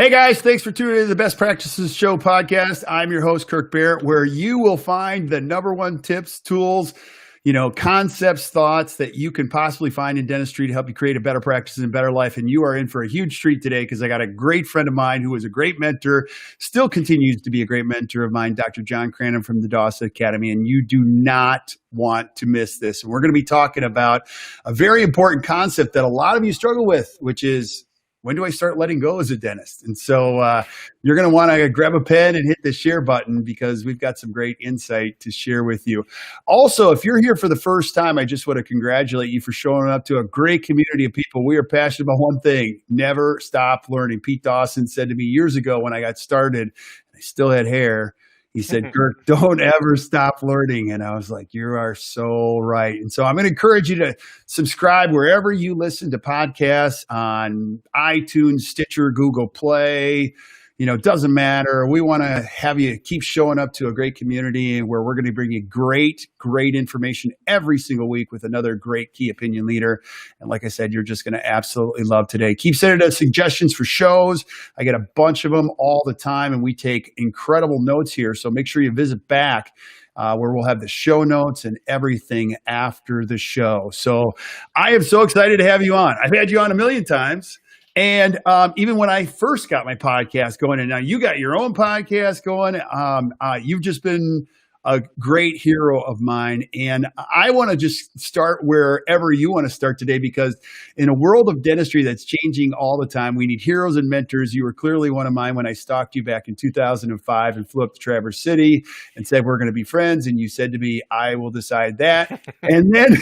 Hey guys, thanks for tuning in to the Best Practices Show podcast. I'm your host, Kirk Barrett, where you will find the number one tips, tools, concepts, thoughts that you can possibly find in dentistry to help you create a better practice and better life. And you are in for a huge treat today because I got a great friend of mine who is a great mentor, still continues to be a great mentor of mine, Dr. John Cranham from the Dawson Academy. And you do not want to miss this. And we're going to be talking about a very important concept that a lot of you struggle with, which is, when do I start letting go as a dentist? And so you're going to want to grab a pen and hit the share button because we've got some great insight to share with you. Also, if you're here for the first time, I just want to congratulate you for showing up to a great community of people. We are passionate about one thing: never stop learning. Pete Dawson said to me years ago when I got started, I still had hair. He said, Kirk, don't ever stop learning. And I was like, you are so right. And so I'm going to encourage you to subscribe wherever you listen to podcasts, on iTunes, Stitcher, Google Play. Doesn't matter. We want to have you keep showing up to a great community where we're going to bring you great information every single week with another great key opinion leader. And like I said, you're just going to absolutely love today. Keep sending us suggestions for shows. I get a bunch of them all the time, and we take incredible notes here. So make sure you visit back where we'll have the show notes and everything after the show. So I am so excited to have you on. I've had you on a million times. And even when I first got my podcast going, and now you got your own podcast going, you've just been a great hero of mine. And I want to just start wherever you want to start today, because in a world of dentistry that's changing all the time, we need heroes and mentors. You were clearly one of mine when I stalked you back in 2005 and flew up to Traverse City and said, we're going to be friends. And you said to me, I will decide that. And then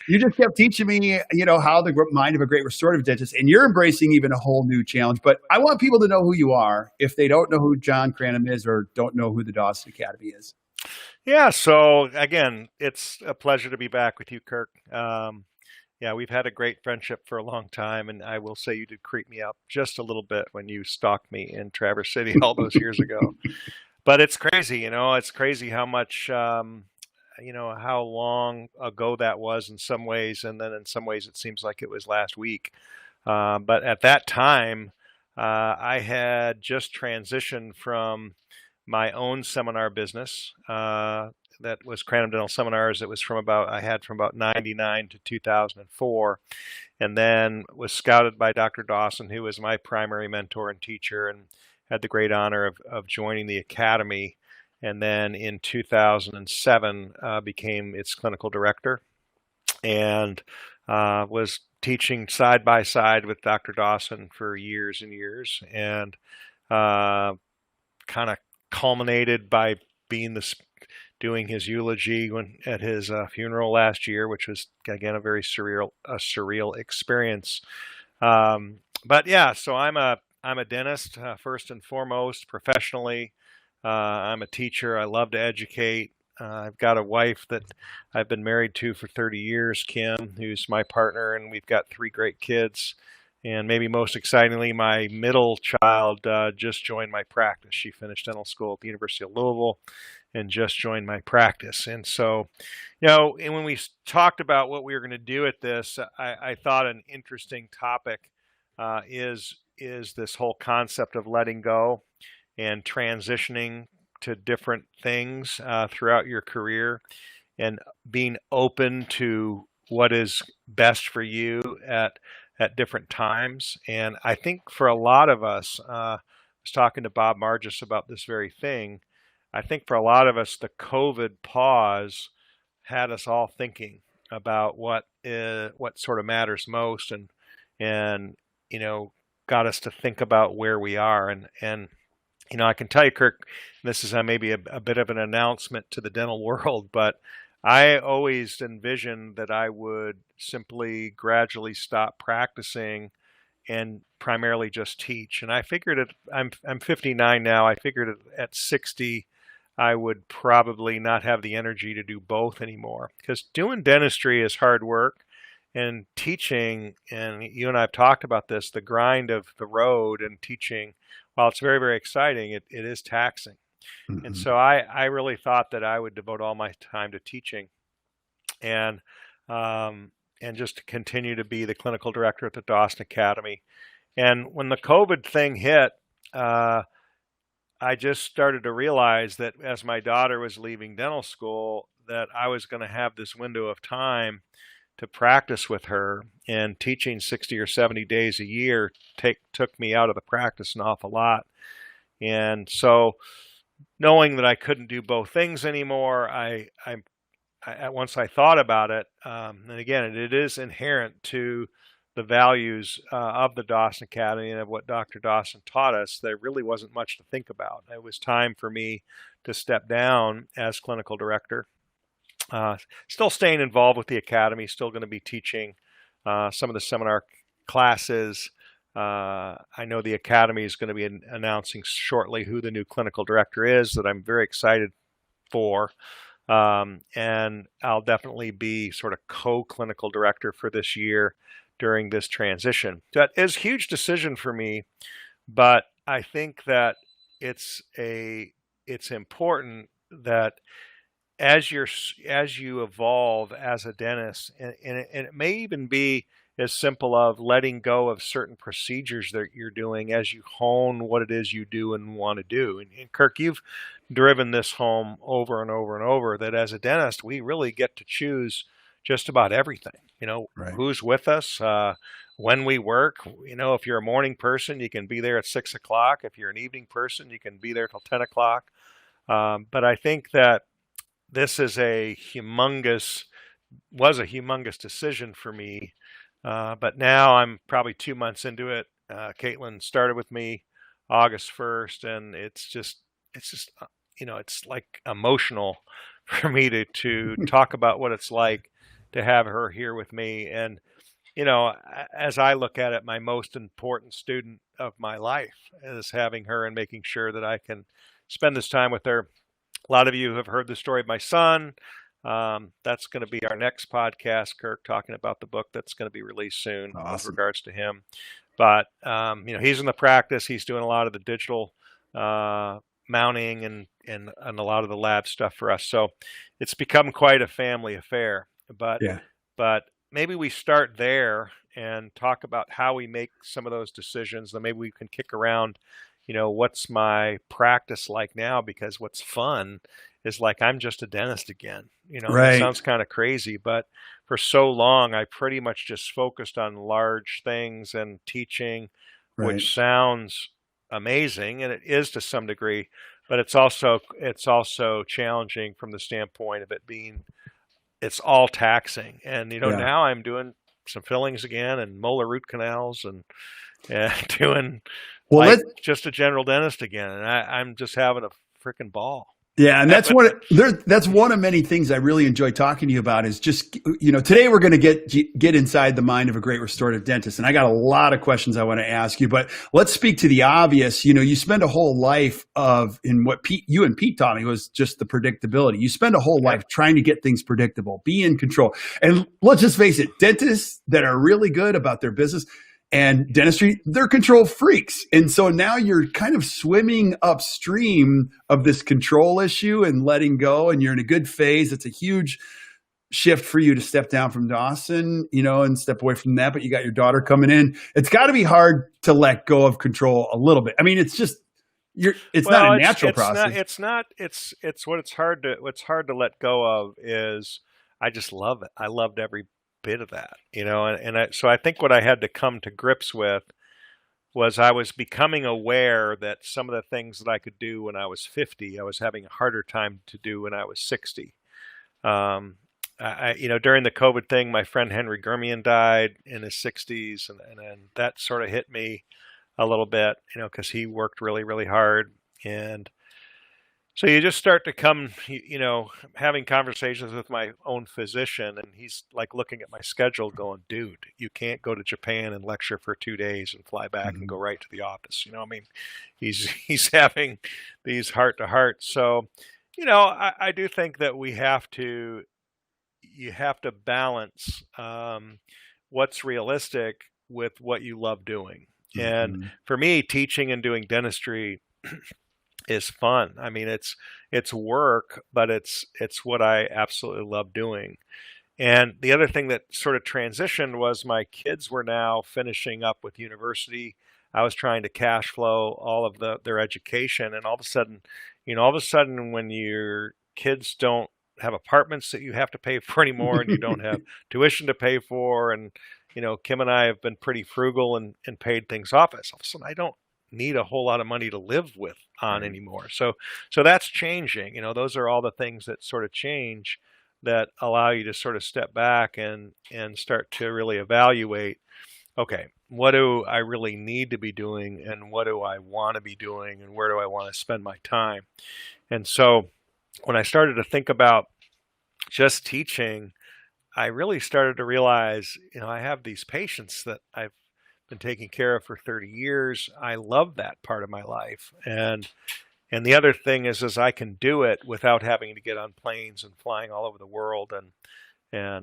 you just kept teaching me, how the mind of a great restorative dentist, and you're embracing even a whole new challenge. But I want people to know who you are if they don't know who John Cranham is or don't know who the Dawson Academy is. Yeah. So again, it's a pleasure to be back with you, Kirk. We've had a great friendship for a long time, and I will say you did creep me up just a little bit when you stalked me in Traverse City all those years ago. But it's crazy, it's crazy how much, how long ago that was in some ways, and then in some ways it seems like it was last week. But at that time, I had just transitioned from my own seminar business, that was Cranham Dental Seminars. It was from about 99 to 2004, and then was scouted by Dr. Dawson, who was my primary mentor and teacher, and had the great honor of joining the Academy. And then in 2007, became its clinical director, and was teaching side by side with Dr. Dawson for years and years, and kind of culminated by doing his eulogy at his funeral last year, which was again a very surreal experience. But yeah, so I'm a dentist first and foremost, professionally. I'm a teacher. I love to educate. I've got a wife that I've been married to for 30 years, Kim, who's my partner, and we've got 3 great kids. And maybe most excitingly, my middle child just joined my practice. She finished dental school at the University of Louisville and just joined my practice. And so, and when we talked about what we were going to do at this, I thought an interesting topic is this whole concept of letting go and transitioning to different things throughout your career, and being open to what is best for you at different times. And I think for a lot of us, I was talking to Bob Margis about this very thing. I think for a lot of us, the COVID pause had us all thinking about what sort of matters most, and got us to think about where we are. And I can tell you, Kirk, this is maybe a bit of an announcement to the dental world, but I always envisioned that I would simply gradually stop practicing and primarily just teach. And I figured I'm 59 now. I figured at 60, I would probably not have the energy to do both anymore, because doing dentistry is hard work, and teaching, and you and I have talked about this, the grind of the road and teaching, while it's very, very exciting, it is taxing. Mm-hmm. And so I really thought that I would devote all my time to teaching, and just to continue to be the clinical director at the Dawson Academy. And when the COVID thing hit, uh, I just started to realize that as my daughter was leaving dental school, that I was going to have this window of time to practice with her, and teaching 60 or 70 days a year took me out of the practice an awful lot. And so knowing that I couldn't do both things anymore, once I thought about it, and again, it is inherent to the values of the Dawson Academy and of what Dr. Dawson taught us. There really wasn't much to think about. It was time for me to step down as clinical director. Still staying involved with the academy, still going to be teaching some of the seminar classes. I know the academy is going to be announcing shortly who the new clinical director is, that I'm very excited for. And I'll definitely be sort of co-clinical director for this year during this transition. That is a huge decision for me, but I think that it's important that as you evolve as a dentist, and it may even be as simple of letting go of certain procedures that you're doing as you hone what it is you do and want to do. And Kirk, you've driven this home over and over and over, that as a dentist, we really get to choose just about everything. Right. Who's with us, when we work. If you're a morning person, you can be there at 6 o'clock. If you're an evening person, you can be there till 10 o'clock. But I think that this was a humongous decision for me. But now I'm probably 2 months into it. Caitlin started with me August 1st, and it's just it's like emotional for me to talk about what it's like to have her here with me. And as I look at it, my most important student of my life is having her and making sure that I can spend this time with her. A lot of you have heard the story of my son. That's going to be our next podcast, Kirk, talking about the book that's going to be released soon. Awesome. With regards to him. But, he's in the practice. He's doing a lot of the digital mounting and a lot of the lab stuff for us. So it's become quite a family affair. But maybe we start there and talk about how we make some of those decisions. Then maybe we can kick around, what's my practice like now? Because what's fun is like I'm just a dentist again. Right. It sounds kind of crazy, but for so long I pretty much just focused on large things and teaching, Right. which sounds amazing, and it is to some degree, but it's also challenging from the standpoint of it being, it's all taxing. And now I'm doing some fillings again and molar root canals and doing just a general dentist again, and I'm just having a freaking ball. Yeah, and that's one of many things I really enjoy talking to you about is just, today we're going to get inside the mind of a great restorative dentist. And I got a lot of questions I want to ask you, but let's speak to the obvious. You spend a whole life in what you and Pete taught me was just the predictability. You spend a whole life trying to get things predictable, be in control. And let's just face it, dentists that are really good about their business and dentistry, they're control freaks. And so now you're kind of swimming upstream of this control issue and letting go, and you're in a good phase. It's a huge shift for you to step down from Dawson, and step away from that. But you got your daughter coming in. It's got to be hard to let go of control a little bit. I mean, it's just, it's not a natural process. What's hard to let go of is I just love it. I loved every bit of that, so I think what I had to come to grips with was I was becoming aware that some of the things that I could do when I was 50, I was having a harder time to do when I was 60. During the COVID thing, my friend Henry Germian died in his 60s, and that sort of hit me a little bit, because he worked really, really hard. And so you just start to come, having conversations with my own physician, and he's like looking at my schedule going, dude, you can't go to Japan and lecture for 2 days and fly back and go right to the office. He's having these heart to heart. So, I do think that you have to balance what's realistic with what you love doing. And for me, teaching and doing dentistry is fun. I mean, it's work, but it's what I absolutely love doing. And the other thing that sort of transitioned was my kids were now finishing up with university. I was trying to cash flow all of their education, and all of a sudden, when your kids don't have apartments that you have to pay for anymore, and you don't have tuition to pay for, and Kim and I have been pretty frugal and paid things off. All of a sudden, I don't need a whole lot of money to live with on Right. anymore. So that's changing. Those are all the things that sort of change, that allow you to sort of step back and start to really evaluate, okay, what do I really need to be doing, and what do I want to be doing, and where do I want to spend my time? And so when I started to think about just teaching, I really started to realize, I have these patients that I've been taking care of for 30 years. I love that part of my life. And the other thing is I can do it without having to get on planes and flying all over the world. And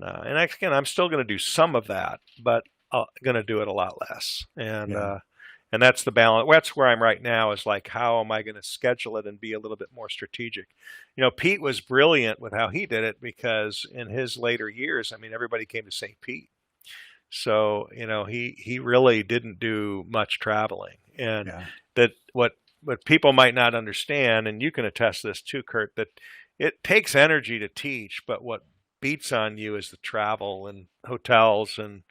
again, I'm still going to do some of that, but I'm going to do it a lot less. Yeah. And that's the balance. That's where I'm right now, is like, how am I going to schedule it and be a little bit more strategic? Pete was brilliant with how he did it, because in his later years, I mean, everybody came to St. Pete. So, he really didn't do much traveling. And Yeah. that what people might not understand, and you can attest to this too, Kurt, that it takes energy to teach, but what beats on you is the travel and hotels and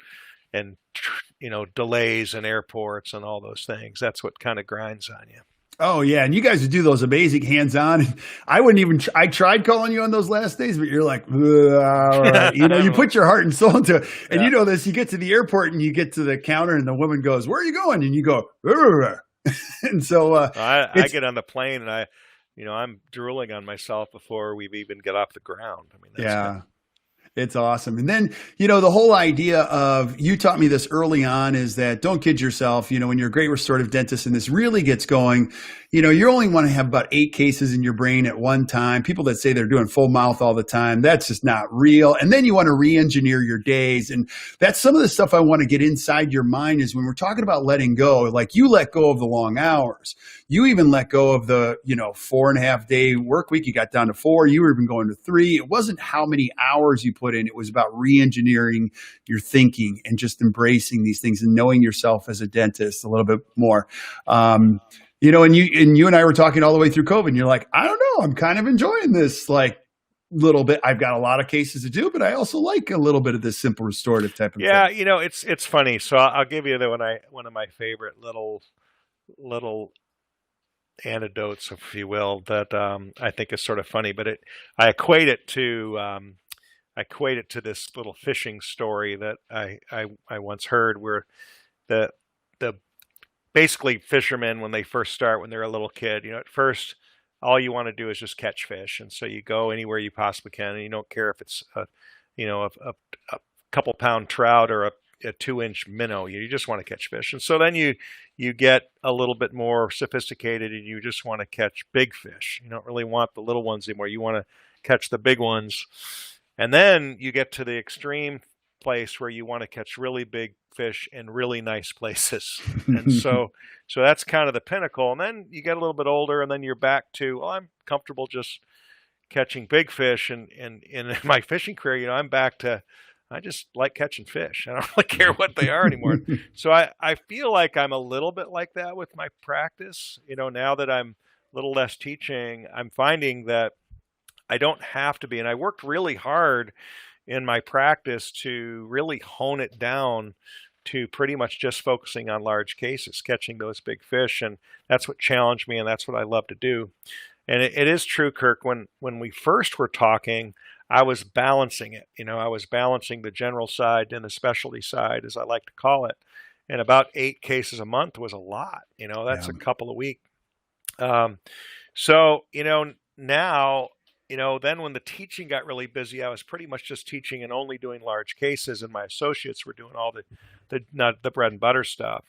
delays in airports and all those things. That's what kind of grinds on you. Oh yeah, and you guys would do those amazing hands-on. I wouldn't even. I tried calling you on those last days, but you're like, all right. You put your heart and soul into it. And Yeah. you know this. You get to the airport and you get to the counter, and the woman goes, "Where are you going?" And you go, "Ugh." And so I get on the plane and I'm drooling on myself before we've even get off the ground. I mean, that's yeah. It's awesome. And then, the whole idea of, you taught me this early on, is that don't kid yourself. When you're a great restorative dentist and this really gets going, you only want to have about 8 cases in your brain at one time. People that say they're doing full mouth all the time, that's just not real. And then you want to re-engineer your days. And that's some of the stuff I want to get inside your mind, is when we're talking about letting go, like you let go of the long hours. You even let go of the, 4.5-day work week. You got down to 4. You were even going to 3. It wasn't how many hours you put in. It was about re-engineering your thinking and just embracing these things and knowing yourself as a dentist a little bit more. And you and I were talking all the way through COVID, and you're like, I don't know, I'm kind of enjoying this, like, little bit. I've got a lot of cases to do, but I also like a little bit of this simple restorative type of yeah. thing. It's funny. So I'll give you one of my favorite little anecdotes, if you will, that I think is sort of funny. But I equate it to this little fishing story that I once heard, where the the basically fishermen, when they first start, when they're a little kid, at first all you want to do is just catch fish, and so you go anywhere you possibly can, and you don't care if it's a couple pound trout or a 2-inch minnow. You just want to catch fish, and so then you get a little bit more sophisticated, and you just want to catch big fish. You don't really want the little ones anymore. You want to catch the big ones, and then you get to the extreme place where you want to catch really big fish in really nice places. And so that's kind of the pinnacle. And then you get a little bit older, and then you're back to, well, I'm comfortable just catching big fish. And in my fishing career, I'm back to, I just like catching fish. I don't really care what they are anymore. So I feel like I'm a little bit like that with my practice. Now that I'm a little less teaching, I'm finding that I don't have to be. And I worked really hard in my practice to really hone it down to pretty much just focusing on large cases, catching those big fish. And that's what challenged me, and that's what I love to do. And it is true, Kirk, when we first were talking, I was balancing it. I was balancing the general side and the specialty side, as I like to call it. And about 8 cases a month was a lot. That's Yeah. a couple a week. So, now, then when the teaching got really busy, I was pretty much just teaching and only doing large cases, and my associates were doing all not the bread and butter stuff.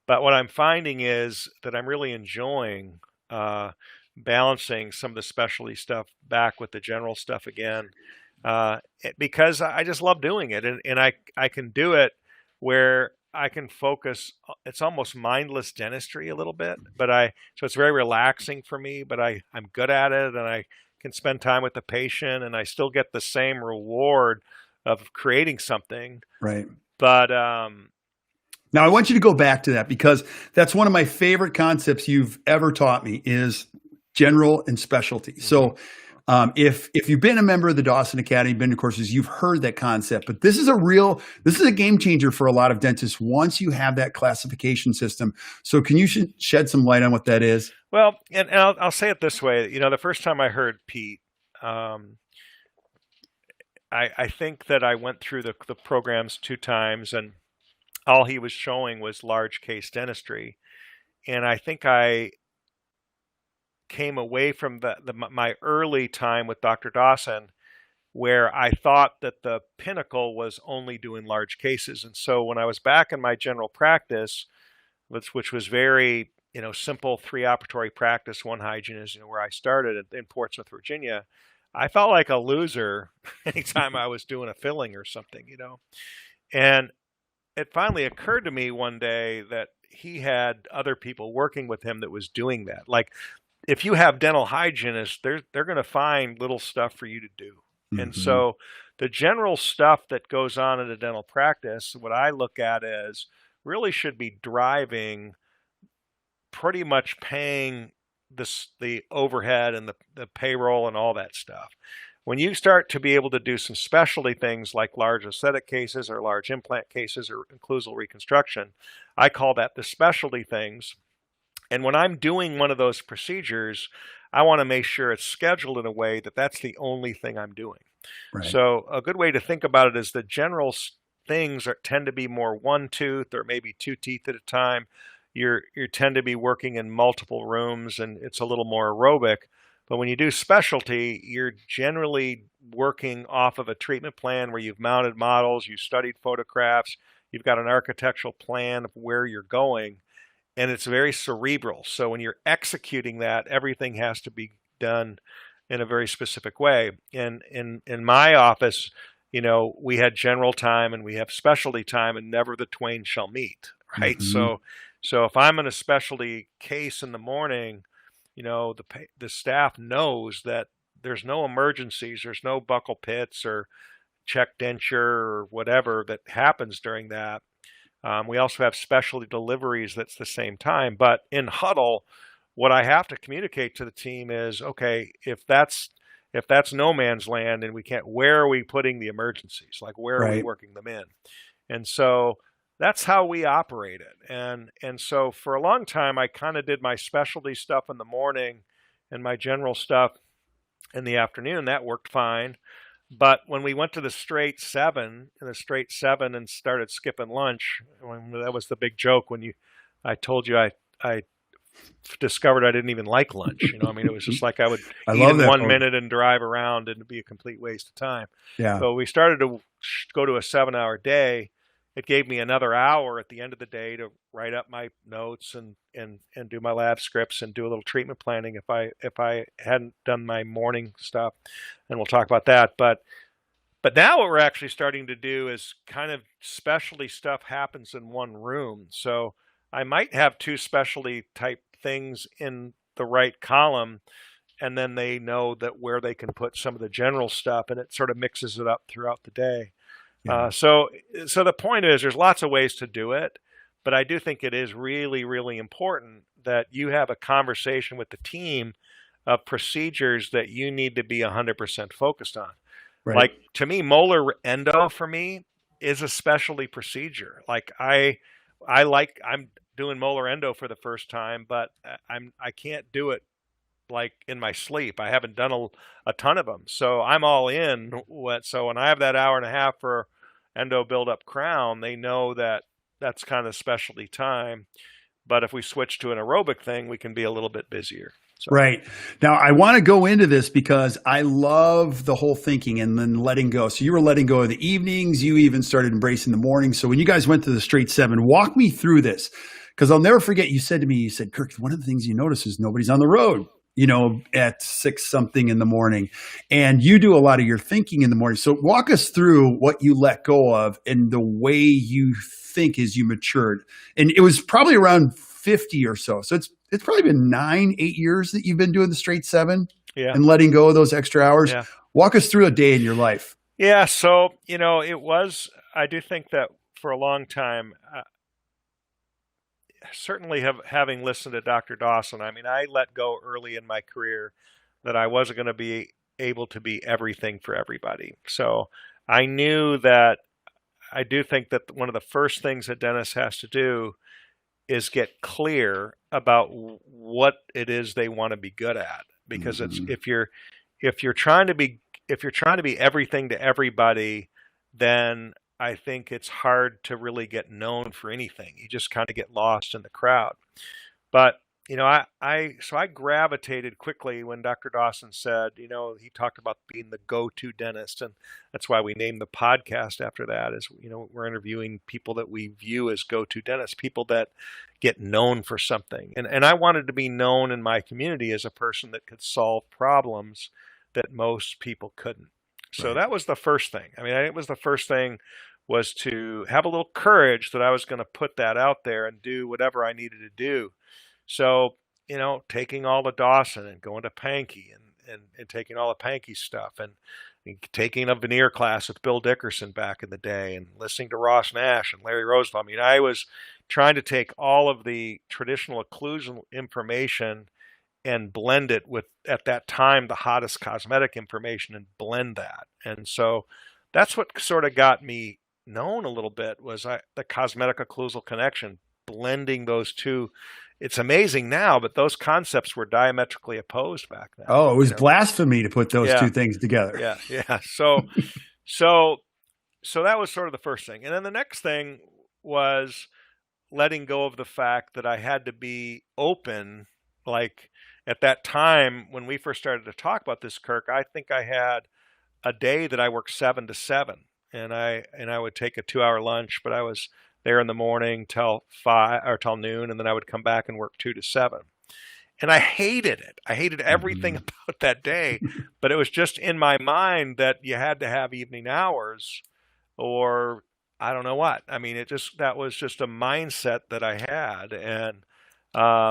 But what I'm finding is that I'm really enjoying balancing some of the specialty stuff back with the general stuff again, because I just love doing it, and I can do it where I can focus. It's almost mindless dentistry a little bit, so it's very relaxing for me. But I'm good at it, and I can spend time with the patient, and I still get the same reward of creating something. Right. But Now, I want you to go back to that because that's one of my favorite concepts you've ever taught me is general and specialty. Mm-hmm. So if you've been a member of the Dawson Academy, been to courses, you've heard that concept. But this is a game changer for a lot of dentists once you have that classification system. So can you shed some light on what that is? Well, and I'll say it this way. The first time I heard Pete, I think that I went through the programs 2 times, and all he was showing was large case dentistry. And I think I came away from my early time with Dr. Dawson where I thought that the pinnacle was only doing large cases. And so when I was back in my general practice, which was very, simple 3 operatory practice, 1 hygienist, where I started in Portsmouth, Virginia, I felt like a loser anytime I was doing a filling or something, And it finally occurred to me one day that he had other people working with him that was doing that. Like, if you have dental hygienists, they're going to find little stuff for you to do. Mm-hmm. And so the general stuff that goes on in a dental practice, what I look at is really should be driving pretty much paying the overhead and the payroll and all that stuff. When you start to be able to do some specialty things like large aesthetic cases or large implant cases or occlusal reconstruction, I call that the specialty things. And when I'm doing one of those procedures, I want to make sure it's scheduled in a way that that's the only thing I'm doing. Right. So a good way to think about it is the general things tend to be more 1 tooth or maybe 2 teeth at a time. You tend to be working in multiple rooms, and it's a little more aerobic. But when you do specialty, you're generally working off of a treatment plan where you've mounted models, you've studied photographs, you've got an architectural plan of where you're going, and it's very cerebral. So when you're executing that, everything has to be done in a very specific way. And in my office, we had general time and we have specialty time, and never the twain shall meet, right? Mm-hmm. So if I'm in a specialty case in the morning, the staff knows that there's no emergencies, there's no buccal pits or check denture or whatever that happens during that. We also have specialty deliveries that's the same time. But in huddle, what I have to communicate to the team is, okay, if that's no man's land and we can't, where are we putting the emergencies? Like, where are we working them in? And so that's how we operate it. And so for a long time, I kind of did my specialty stuff in the morning and my general stuff in the afternoon. That worked fine. But when we went to the straight 7 and started skipping lunch, that was the big joke when I told you I discovered I didn't even like lunch. It was just like I would eat in 1 minute and drive around, and it'd be a complete waste of time. Yeah. So we started to go to a 7-hour day. It gave me another hour at the end of the day to write up my notes and do my lab scripts and do a little treatment planning if I hadn't done my morning stuff. And we'll talk about that. But now what we're actually starting to do is kind of specialty stuff happens in one room. So I might have 2 specialty type things in the right column, and then they know that where they can put some of the general stuff, and it sort of mixes it up throughout the day. Yeah. So the point is there's lots of ways to do it, but I do think it is really, really important that you have a conversation with the team of procedures that you need to be 100% focused on. Right. Like, to me, molar endo for me is a specialty procedure. Like I'm doing molar endo for the first time, but I can't do it like in my sleep. I haven't done a ton of them. So I'm all in. So when I have that hour and a half for endo build up crown, they know that that's kind of specialty time. But if we switch to an aerobic thing, we can be a little bit busier. So. Right. Now, I want to go into this because I love the whole thinking and then letting go. So you were letting go of the evenings. You even started embracing the mornings. So when you guys went to the straight 7, walk me through this, because I'll never forget. You said to me, Kirk, one of the things you notice is nobody's on the road, at 6 something in the morning, and you do a lot of your thinking in the morning. So walk us through what you let go of and the way you think as you matured. And it was probably around 50 or so. So it's probably been 9-8 years that you've been doing the straight 7 and letting go of those extra hours. Yeah. Walk us through a day in your life. Yeah. So, I do think that for a long time, certainly having listened to Dr. Dawson, I mean, I let go early in my career that I wasn't going to be able to be everything for everybody. So I knew that I do think that one of the first things a dentist has to do is get clear about what it is they want to be good at. Because it's if you're trying to be everything to everybody, then I think it's hard to really get known for anything. You just kind of get lost in the crowd. But I gravitated quickly when Dr. Dawson said, he talked about being the go-to dentist, and that's why we named the podcast after that. Is we're interviewing people that we view as go-to dentists, people that get known for something, and I wanted to be known in my community as a person that could solve problems that most people couldn't. So that was the first thing. I mean, it was the first thing was to have a little courage that I was going to put that out there and do whatever I needed to do. So, taking all the Dawson and going to Pankey and taking all the Pankey stuff and taking a veneer class with Bill Dickerson back in the day and listening to Ross Nash and Larry Roosevelt. I mean, I was trying to take all of the traditional occlusion information and blend it with, at that time, the hottest cosmetic information and blend that. And so that's what sort of got me known a little bit was the cosmetic occlusal connection, blending those two. It's amazing now, but those concepts were diametrically opposed back then. Oh, it was blasphemy to put those two things together. Yeah. So that was sort of the first thing. And then the next thing was letting go of the fact that I had to be open. Like at that time, when we first started to talk about this, Kirk, I think I had a day that I worked 7 to 7, and I would take a 2-hour lunch, but I was there in the morning till 5 or till noon, and then I would come back and work 2 to 7. And I hated it. I hated everything about that day, but it was just in my mind that you had to have evening hours, or I don't know what. I mean, that was just a mindset that I had, and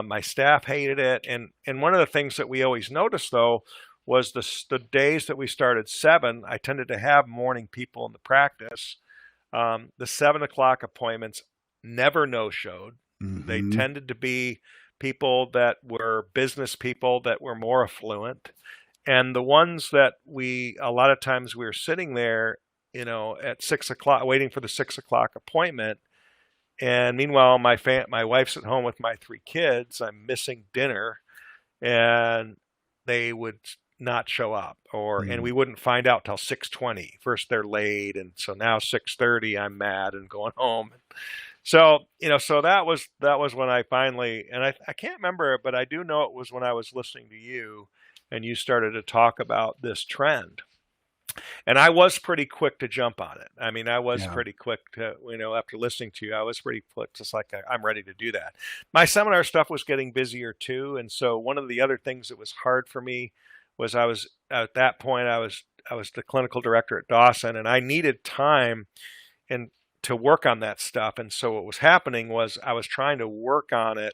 my staff hated it. And one of the things that we always noticed though was the days that we started 7, I tended to have morning people in the practice. The 7 o'clock appointments never no-showed. They tended to be people that were business people that were more affluent. And the ones that a lot of times we were sitting there, at 6 o'clock, waiting for the 6 o'clock appointment. And meanwhile, my wife's at home with my 3 kids. I'm missing dinner, and they would not show up, and we wouldn't find out till 6:20. First they're late, and so now 6:30 I'm mad and going home. So so that was when I finally, and I can't remember, but I do know it was when I was listening to you and you started to talk about this trend. And I was pretty quick to jump on it. I mean, I was pretty quick to, after listening to you, I was pretty quick, just like I'm ready to do that. My seminar stuff was getting busier too, and so one of the other things that was hard for me was at that point I was the clinical director at Dawson, and I needed time and to work on that stuff. And so what was happening was I was trying to work on it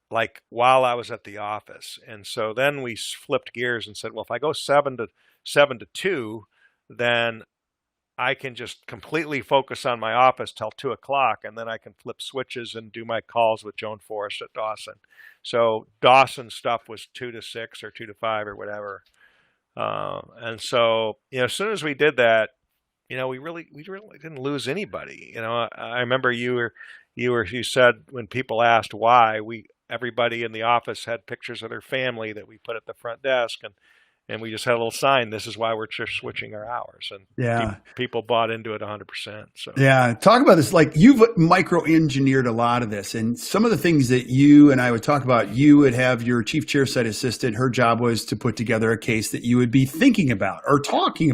like while I was at the office. And so then we flipped gears and said, well, if I go 7 to 2, then I can just completely focus on my office till 2 o'clock, and then I can flip switches and do my calls with Joan Forrest at Dawson. So Dawson stuff was 2 to 6 or 2 to 5 or whatever. And so, as soon as we did that, we really didn't lose anybody. I remember you said when people asked why, everybody in the office had pictures of their family that we put at the front desk, and we just had a little sign, this is why we're just switching our hours. And people bought into it 100%. So yeah, talk about this. Like, you've micro-engineered a lot of this, and some of the things that you and I would talk about, you would have your chief chairside assistant. Her job was to put together a case that you would be thinking about or talking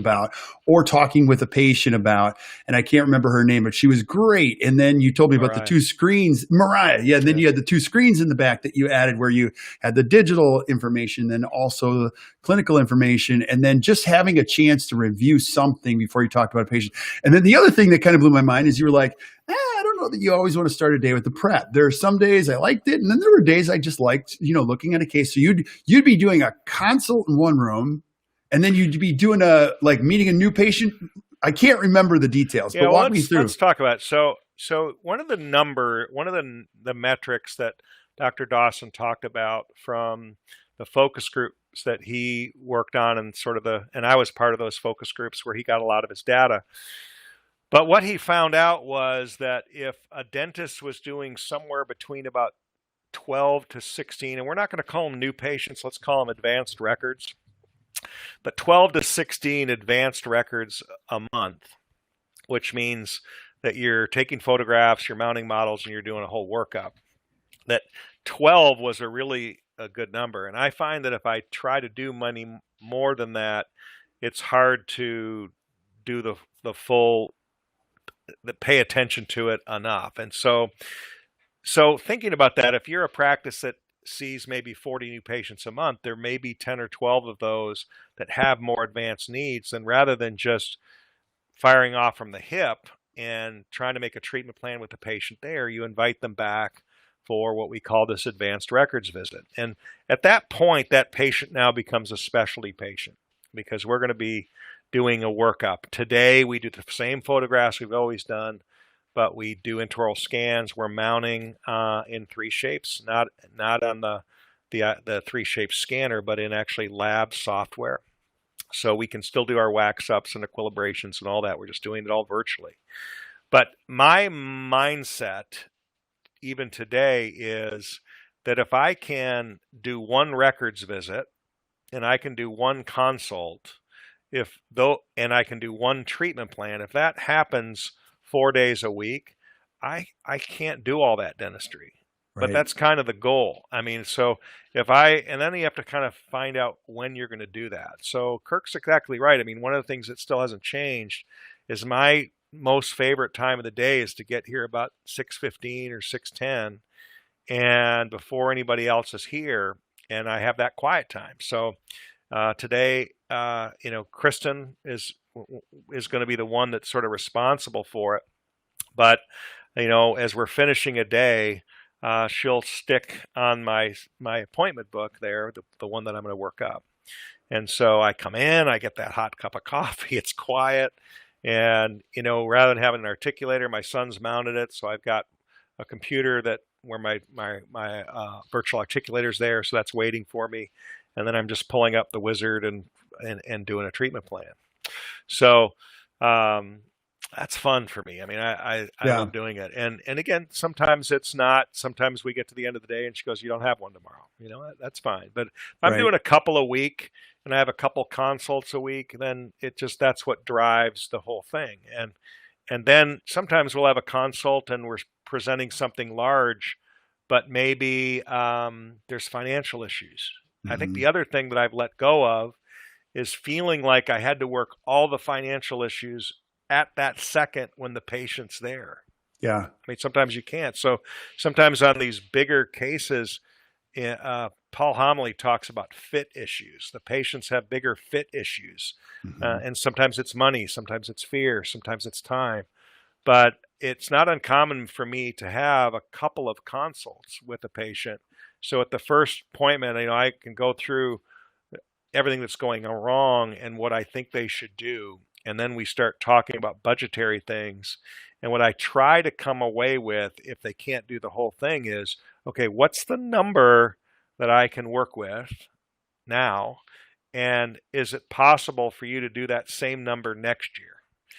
with a patient about. And I can't remember her name, but she was great. And then you told me about the 2 screens, Mariah. Yeah. And then you had the 2 screens in the back that you added where you had the digital information, then also the clinical information, and then just having a chance to review something before you talked about a patient. And then the other thing that kind of blew my mind is you were like, I don't know that you always want to start a day with the prep. There are some days I liked it, and then there were days I just liked, looking at a case. So you'd be doing a consult in one room, and then you'd be doing meeting a new patient. I can't remember the details, but walk me through. Let's talk about it. So So one of the metrics that Dr. Dawson talked about from the focus groups that he worked on, and and I was part of those focus groups where he got a lot of his data. But what he found out was that if a dentist was doing somewhere between about 12 to 16, and we're not going to call them new patients, let's call them advanced records, but 12 to 16 advanced records a month, which means that you're taking photographs, you're mounting models, and you're doing a whole workup. That 12 was a good number. And I find that if I try to do more than that, it's hard to do the full, pay attention to it enough. And so thinking about that, if you're a practice that sees maybe 40 new patients a month, there may be 10 or 12 of those that have more advanced needs. And rather than just firing off from the hip and trying to make a treatment plan with the patient there, you invite them back for what we call this advanced records visit. And at that point, that patient now becomes a specialty patient because we're going to be doing a workup. Today, we do the same photographs we've always done, but we do intraoral scans. We're mounting in 3Shapes, not on the 3Shape scanner, but in actually lab software. So we can still do our wax ups and equilibrations and all that. We're just doing it all virtually. But my mindset, even today, is that if I can do one records visit and I can do one consult, and I can do one treatment plan, if that happens 4 days a week, I can't do all that dentistry. Right. But that's kind of the goal. I mean, so and then you have to kind of find out when you're going to do that. So Kirk's exactly right. I mean, one of the things that still hasn't changed is my most favorite time of the day is to get here about 6:15 or 6:10, and before anybody else is here, and I have that quiet time. So today, Kristen is going to be the one that's sort of responsible for it. But as we're finishing a day, she'll stick on my appointment book there, the one that I'm going to work up. And so I come in, I get that hot cup of coffee, it's quiet. And, rather than having an articulator, my son's mounted it. So I've got a computer where my virtual articulator's there. So that's waiting for me. And then I'm just pulling up the wizard and doing a treatment plan. So, that's fun for me. I mean, I love doing it. And again, sometimes it's not. Sometimes we get to the end of the day and she goes, "You don't have one tomorrow." That's fine. But if I'm doing a couple a week and I have a couple consults a week, then that's what drives the whole thing. And then sometimes we'll have a consult and we're presenting something large, but maybe there's financial issues. Mm-hmm. I think the other thing that I've let go of is feeling like I had to work all the financial issues at that second when the patient's there. Yeah. I mean, sometimes you can't. So sometimes on these bigger cases, Paul Homily talks about fit issues. The patients have bigger fit issues. Mm-hmm. And sometimes it's money, sometimes it's fear, sometimes it's time. But it's not uncommon for me to have a couple of consults with a patient. So at the first appointment, I can go through everything that's going wrong and what I think they should do. And then we start talking about budgetary things. And what I try to come away with, if they can't do the whole thing, is, okay, what's the number that I can work with now? And is it possible for you to do that same number next year?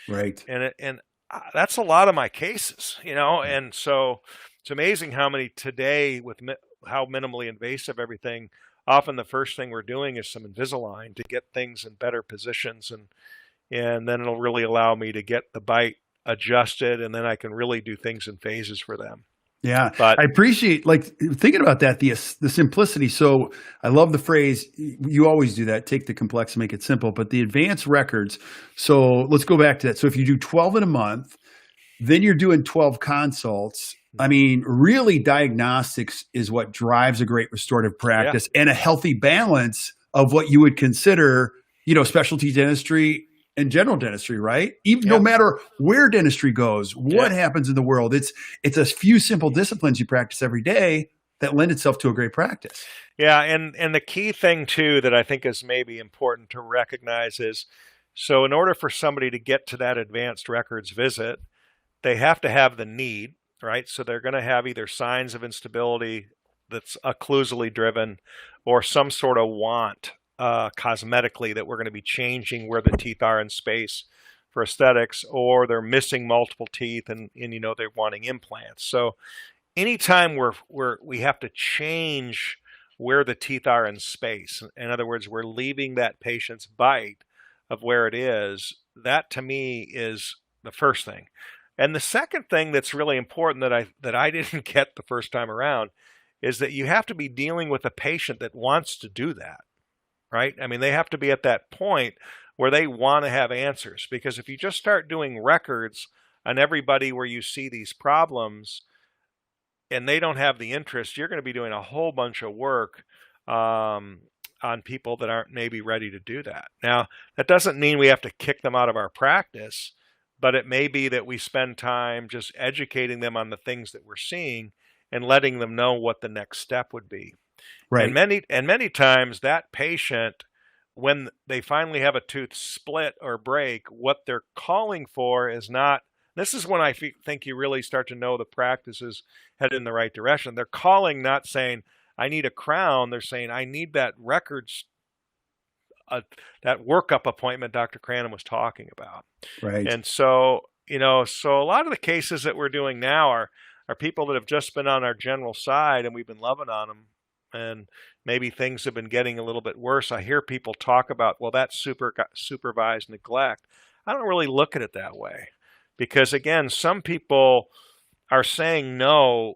Right. And that's a lot of my cases, and so it's amazing how many today, with how minimally invasive everything, often the first thing we're doing is some Invisalign to get things in better positions, and then it'll really allow me to get the bite adjusted, and then I can really do things in phases for them. Yeah, but I appreciate thinking about that, the simplicity. So I love the phrase, you always do that, take the complex and make it simple, but the advanced records. So let's go back to that. So if you do 12 in a month, then you're doing 12 consults. I mean, really diagnostics is what drives a great restorative practice, and a healthy balance of what you would consider, specialty dentistry and general dentistry, right? Even no matter where dentistry goes, what happens in the world, it's a few simple disciplines you practice every day that lend itself to a great practice. Yeah, and the key thing too that I think is maybe important to recognize is, so in order for somebody to get to that advanced records visit, they have to have the need, right? So they're going to have either signs of instability that's occlusally driven or some sort of want cosmetically that we're going to be changing where the teeth are in space for aesthetics, or they're missing multiple teeth and they're wanting implants. So anytime we have to change where the teeth are in space, in other words, we're leaving that patient's bite of where it is, that to me is the first thing. And the second thing that's really important that I didn't get the first time around is that you have to be dealing with a patient that wants to do that, right? I mean, they have to be at that point where they want to have answers, because if you just start doing records on everybody where you see these problems and they don't have the interest, you're going to be doing a whole bunch of work on people that aren't maybe ready to do that. Now, that doesn't mean we have to kick them out of our practice, but it may be that we spend time just educating them on the things that we're seeing and letting them know what the next step would be. Right. And many times that patient, when they finally have a tooth split or break, what they're calling for is not, this is when I think you really start to know the practice is headed in the right direction. They're calling, not saying, I need a crown. They're saying, I need that records, that workup appointment Dr. Cranham was talking about. Right. And so, so a lot of the cases that we're doing now are people that have just been on our general side and we've been loving on them. And maybe things have been getting a little bit worse. I hear people talk about, well, that's supervised neglect. I don't really look at it that way, because again, some people are saying no,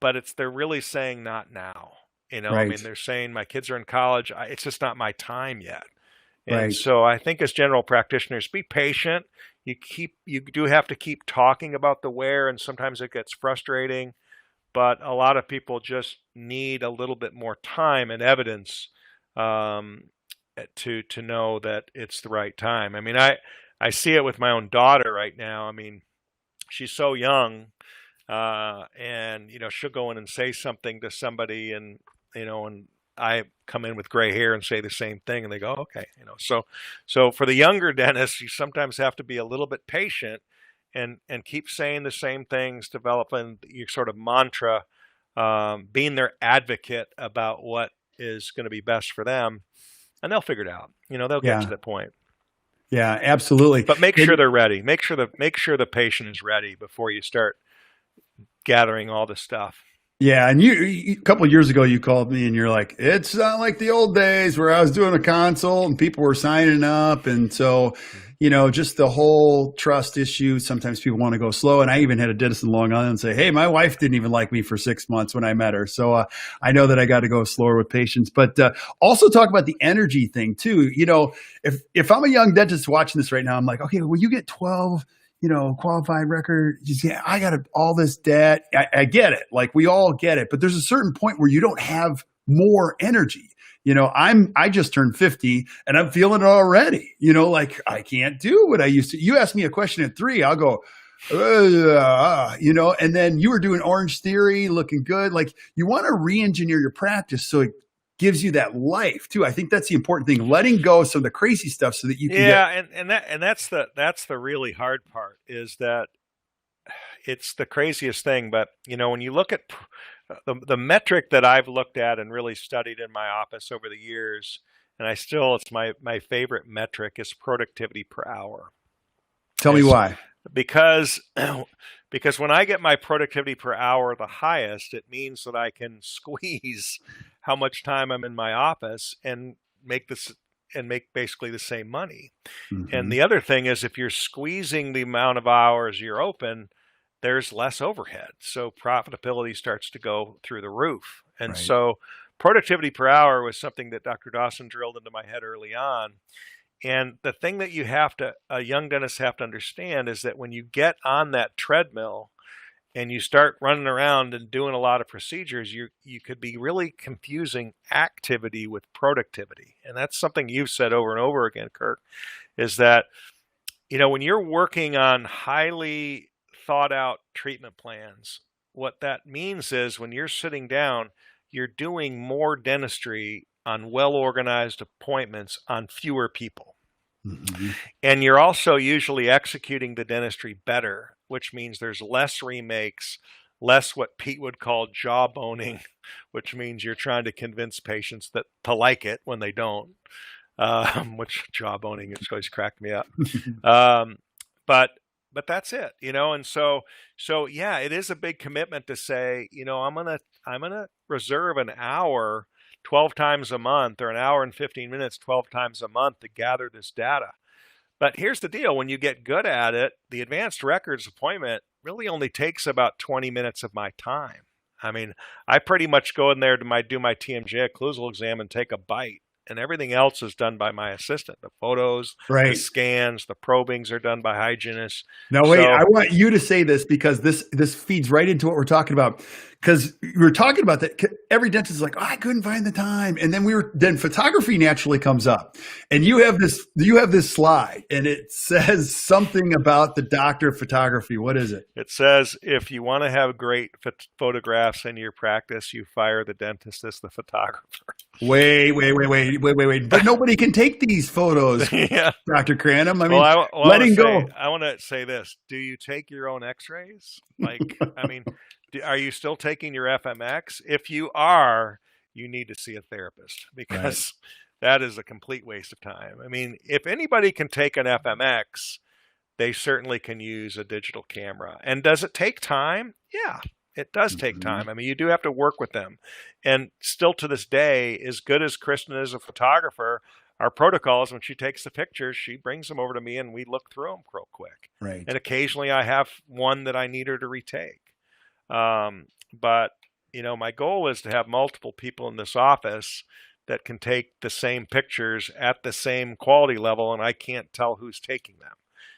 but they're really saying not now. Right. I mean, they're saying my kids are in college. It's just not my time yet. And so I think as general practitioners, be patient. You do have to keep talking about the where, and sometimes it gets frustrating, but a lot of people just need a little bit more time and evidence to know that it's the right time. I mean, I see it with my own daughter right now. I mean, she's so young, and she'll go in and say something to somebody, and and I come in with gray hair and say the same thing, and they go, okay, So for the younger dentists, you sometimes have to be a little bit patient and keep saying the same things, developing your sort of mantra, being their advocate about what is going to be best for them, and they'll figure it out. They'll get to the point. Yeah, absolutely. But make sure they're ready. Make sure the patient is ready before you start gathering all the stuff. Yeah, and you a couple of years ago, you called me and you're like, it's not like the old days where I was doing a consult and people were signing up. And so, just the whole trust issue. Sometimes people want to go slow. And I even had a dentist in Long Island say, hey, my wife didn't even like me for 6 months when I met her. So I know that I got to go slower with patients. But also talk about the energy thing too. If I'm a young dentist watching this right now, I'm like, okay, well, you get 12 qualified record. I got all this debt. I get it. Like we all get it, but there's a certain point where you don't have more energy. I just turned 50 and I'm feeling it already, like I can't do what I used to. You ask me a question at 3, I'll go, and then you were doing Orange Theory, looking good. Like you want to re-engineer your practice so it gives you that life too. I think that's the important thing, letting go of some of the crazy stuff so that you can and that's the really hard part, is that it's the craziest thing. But when you look at the metric that I've looked at and really studied in my office over the years, and it's my favorite metric, is productivity per hour. Tell me why. Because when I get my productivity per hour the highest, it means that I can squeeze how much time I'm in my office and make basically the same money. Mm-hmm. And the other thing is, if you're squeezing the amount of hours you're open, there's less overhead. So profitability starts to go through the roof. And so productivity per hour was something that Dr. Dawson drilled into my head early on. And the thing that a young dentist have to understand is that when you get on that treadmill and you start running around and doing a lot of procedures, you could be really confusing activity with productivity. And that's something you've said over and over again, Kirk, is that, when you're working on highly thought out treatment plans, what that means is when you're sitting down, you're doing more dentistry on well-organized appointments on fewer people. Mm-hmm. And you're also usually executing the dentistry better which means there's less remakes, less what Pete would call jawboning, which means you're trying to convince patients that to like it when they don't. Which jawboning has always cracked me up. Um, but that's it, and so yeah, it is a big commitment to say, I'm gonna reserve an hour 12 times a month, or an hour and 15 minutes 12 times a month to gather this data. But here's the deal: when you get good at it, the advanced records appointment really only takes about 20 minutes of my time. I mean, I pretty much go in there to do my TMJ occlusal exam and take a bite, and everything else is done by my assistant. The photos, the Right. scans, the probings are done by hygienists. Now, wait, I want you to say this because this feeds right into what we're talking about. Because we were talking about that. Every dentist is like, oh, I couldn't find the time. And then photography naturally comes up. And you have this slide, and it says something about the doctor of photography. What is it? It says, if you want to have great photographs in your practice, you fire the dentist as the photographer. Wait. But nobody can take these photos, Yeah. Dr. Cranham. I mean, I want to say this. Do you take your own x-rays? Are you still taking your FMX? If you are, you need to see a therapist, because that is a complete waste of time. I mean, if anybody can take an FMX, they certainly can use a digital camera. And does it take time? Yeah, it does take time. I mean, you do have to work with them. And still to this day, as good as Kristen is a photographer, our protocol is when she takes the pictures, she brings them over to me and we look through them real quick. Right. And occasionally I have one that I need her to retake. But my goal is to have multiple people in this office that can take the same pictures at the same quality level, and I can't tell who's taking them.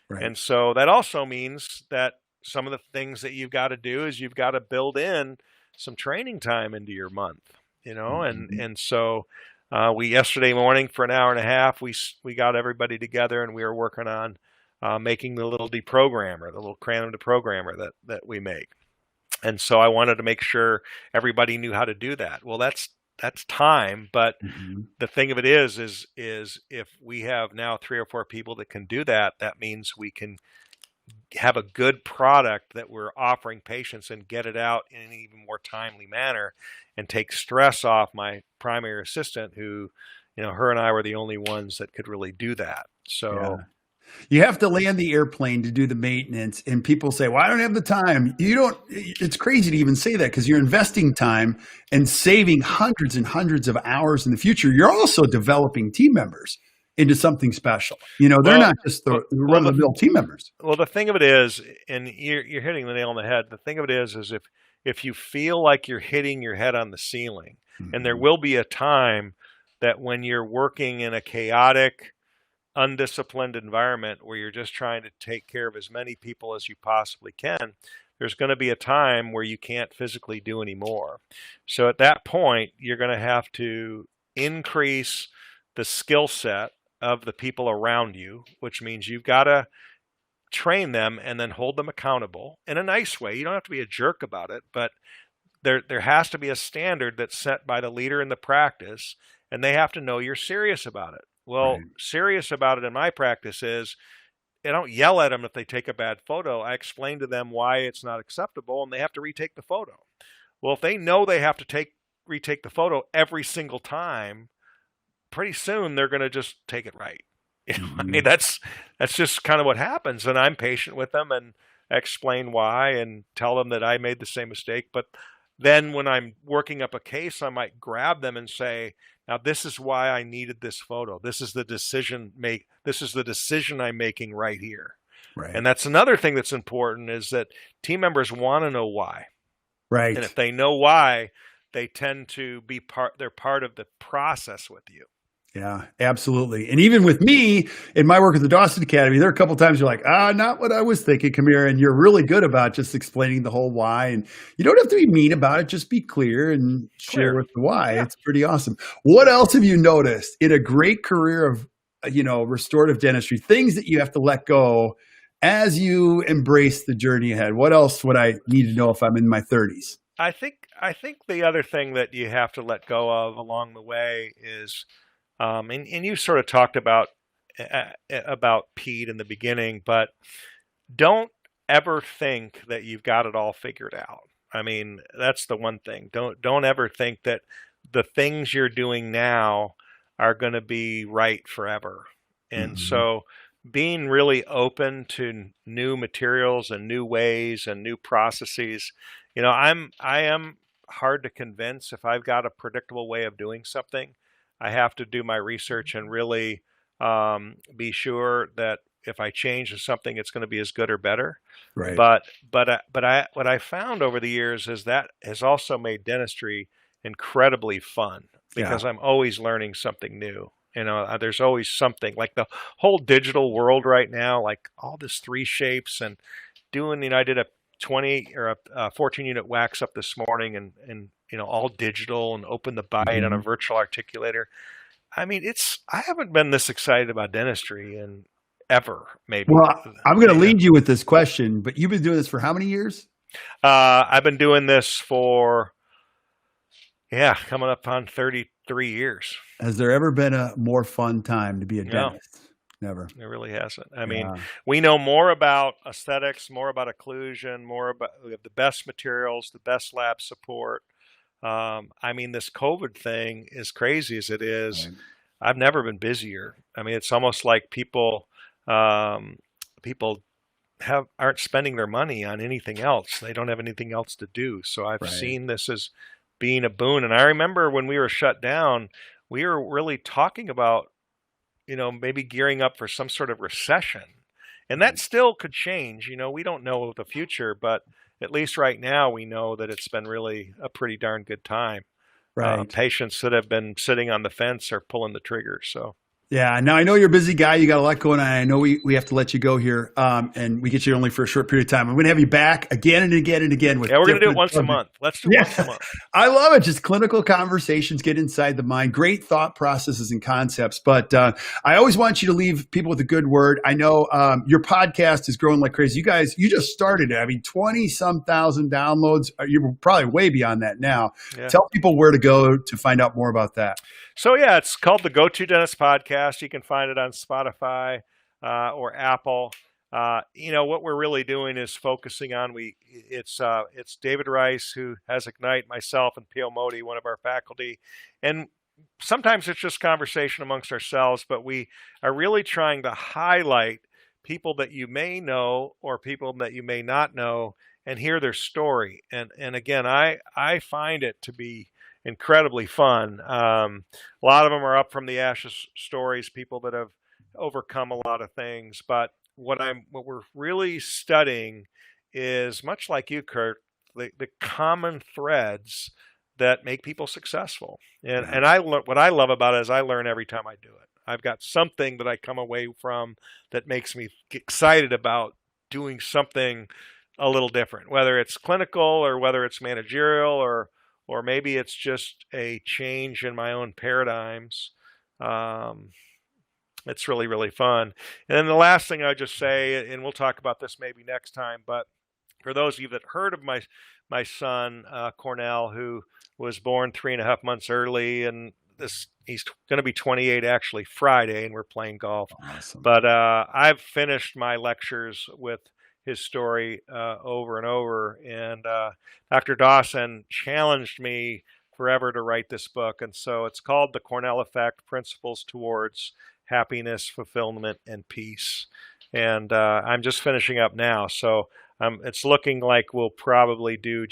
Right. And so that also means that some of the things that you've got to do is you've got to build in some training time into your month, and so we yesterday morning for an hour and a half, we got everybody together and we were working on making the little deprogrammer, the little Cranham deprogrammer that we make. And so I wanted to make sure everybody knew how to do that. Well, that's time, but the thing of it is if we have now 3 or 4 people that can do that, that means we can have a good product that we're offering patients and get it out in an even more timely manner, and take stress off my primary assistant, who, her and I were the only ones that could really do that. So. Yeah. You have to land the airplane to do the maintenance, and people say, well, I don't have the time. It's crazy to even say that, because you're investing time and saving hundreds and hundreds of hours in the future. You're also developing team members into something special. They're not just the run-of-the-mill team members. Well, the thing of it is, and you're hitting the nail on the head, the thing of it is if you feel like you're hitting your head on the ceiling, and there will be a time that when you're working in a chaotic, undisciplined environment where you're just trying to take care of as many people as you possibly can, there's going to be a time where you can't physically do any more. So at that point, you're going to have to increase the skill set of the people around you, which means you've got to train them and then hold them accountable in a nice way. You don't have to be a jerk about it, but there has to be a standard that's set by the leader in the practice, and they have to know you're serious about it. Well, serious about it in my practice is I don't yell at them if they take a bad photo. I explain to them why it's not acceptable, and they have to retake the photo. Well, if they know they have to retake the photo every single time, pretty soon they're going to just take it right. I mean, that's just kind of what happens. And I'm patient with them and explain why and tell them that I made the same mistake. But then when I'm working up a case, I might grab them and say, now, this is why I needed this photo. This is the decision I'm making right here. Right. And that's another thing that's important, is that team members want to know why. Right. And if they know why, they tend to be they're part of the process with you. Yeah, absolutely. And even with me in my work at the Dawson Academy, there are a couple of times you're like, not what I was thinking. Come here. And you're really good about just explaining the whole why. And you don't have to be mean about it. Just be clear and share with the why. Yeah. It's pretty awesome. What else have you noticed in a great career of, restorative dentistry, things that you have to let go as you embrace the journey ahead? What else would I need to know if I'm in my 30s? I think the other thing that you have to let go of along the way is, and you sort of talked about Pete in the beginning, but don't ever think that you've got it all figured out. I mean, that's the one thing. Don't ever think that the things you're doing now are going to be right forever. And Mhm. so being really open to new materials and new ways and new processes, I am hard to convince. If I've got a predictable way of doing something, I have to do my research and really be sure that if I change something, it's going to be as good or better. Right. But what I found over the years is that has also made dentistry incredibly fun Yeah. because I'm always learning something new. There's always something like the whole digital world right now, like all this three shapes and doing. I did a 20 or a 14 unit wax up this morning, and all digital and open the bite on a Mhm. virtual articulator. I mean, I haven't been this excited about dentistry in ever, maybe. Well, I'm going to Yeah. lead you with this question, but you've been doing this for how many years? I've been doing this for, yeah, coming up on 33 years. Has there ever been a more fun time to be a No, dentist? Never. it really hasn't. I mean, Yeah. we know more about aesthetics, more about occlusion, we have the best materials, the best lab support. I mean, this COVID thing, as crazy as it is, Right. I've never been busier. I mean, it's almost like um, people aren't spending their money on anything else. They don't have anything else to do. So I've Right. seen this as being a boon. And I remember when we were shut down, we were really talking about, maybe gearing up for some sort of recession. And that Right. still could change. We don't know the future, but at least right now we know that it's been really a pretty darn good time. Right. Patients that have been sitting on the fence are pulling the trigger. So Yeah. Now I know you're a busy guy. You got a lot going on. I know we have to let you go here, and we get you only for a short period of time. I'm going to have you back again and again and again with yeah, we're going to do it different once a subjects. month. Let's do Yeah, once a month. I love it. Just clinical conversations, get inside the mind, great thought processes and concepts. But I always want you to leave people with a good word. I know your podcast is growing like crazy. You guys, you just started it. I mean, 20 some thousand downloads. You're probably way beyond that now. Yeah. Tell people where to go to find out more about that. So yeah, it's called the Go-To Dentist Podcast. You can find it on Spotify or Apple. What we're really doing is focusing on it's David Rice who has Ignite, myself, and Pio Modi, one of our faculty, and sometimes it's just conversation amongst ourselves. But we are really trying to highlight people that you may know or people that you may not know and hear their story. And again, I find it to be incredibly fun. A lot of them are up from the ashes stories, people that have overcome a lot of things. But what we're really studying is much like you, Kurt, the common threads that make people successful. And Yeah. and what I love about it is I learn every time I do it. I've got something that I come away from that makes me excited about doing something a little different, whether it's clinical or whether it's managerial or maybe it's just a change in my own paradigms. Um, it's really, really fun. And then the last thing I just say, and we'll talk about this maybe next time, but for those of you that heard of my son Cornell, who was born 3.5 months early, and he's going to be 28 actually Friday, and we're playing golf. Awesome. But I've finished my lectures with his story over and over, and Dr. Dawson challenged me forever to write this book, and so it's called The Cornell Effect: Principles Towards Happiness, Fulfillment, and Peace. And I'm just finishing up now, so it's looking like we'll probably do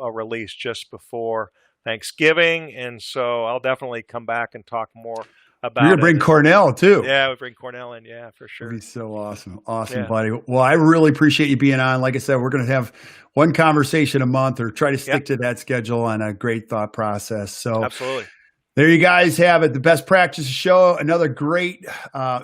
a release just before Thanksgiving, and so I'll definitely come back and talk more You're about going to bring it. Cornell too. Yeah, we bring Cornell in. Yeah, for sure. That'd be so awesome. Awesome, Yeah. buddy. Well, I really appreciate you being on. Like I said, we're going to have one conversation a month or try to stick to that schedule on a great thought process. So Absolutely. there you guys have it. The Best Practices Show, another great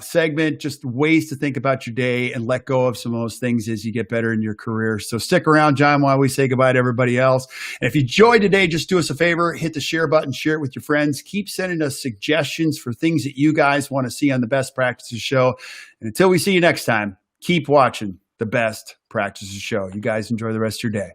segment, just ways to think about your day and let go of some of those things as you get better in your career. So stick around, John, while we say goodbye to everybody else. And if you enjoyed today, just do us a favor, hit the share button, share it with your friends. Keep sending us suggestions for things that you guys want to see on the Best Practices Show. And until we see you next time, keep watching the Best Practices Show. You guys enjoy the rest of your day.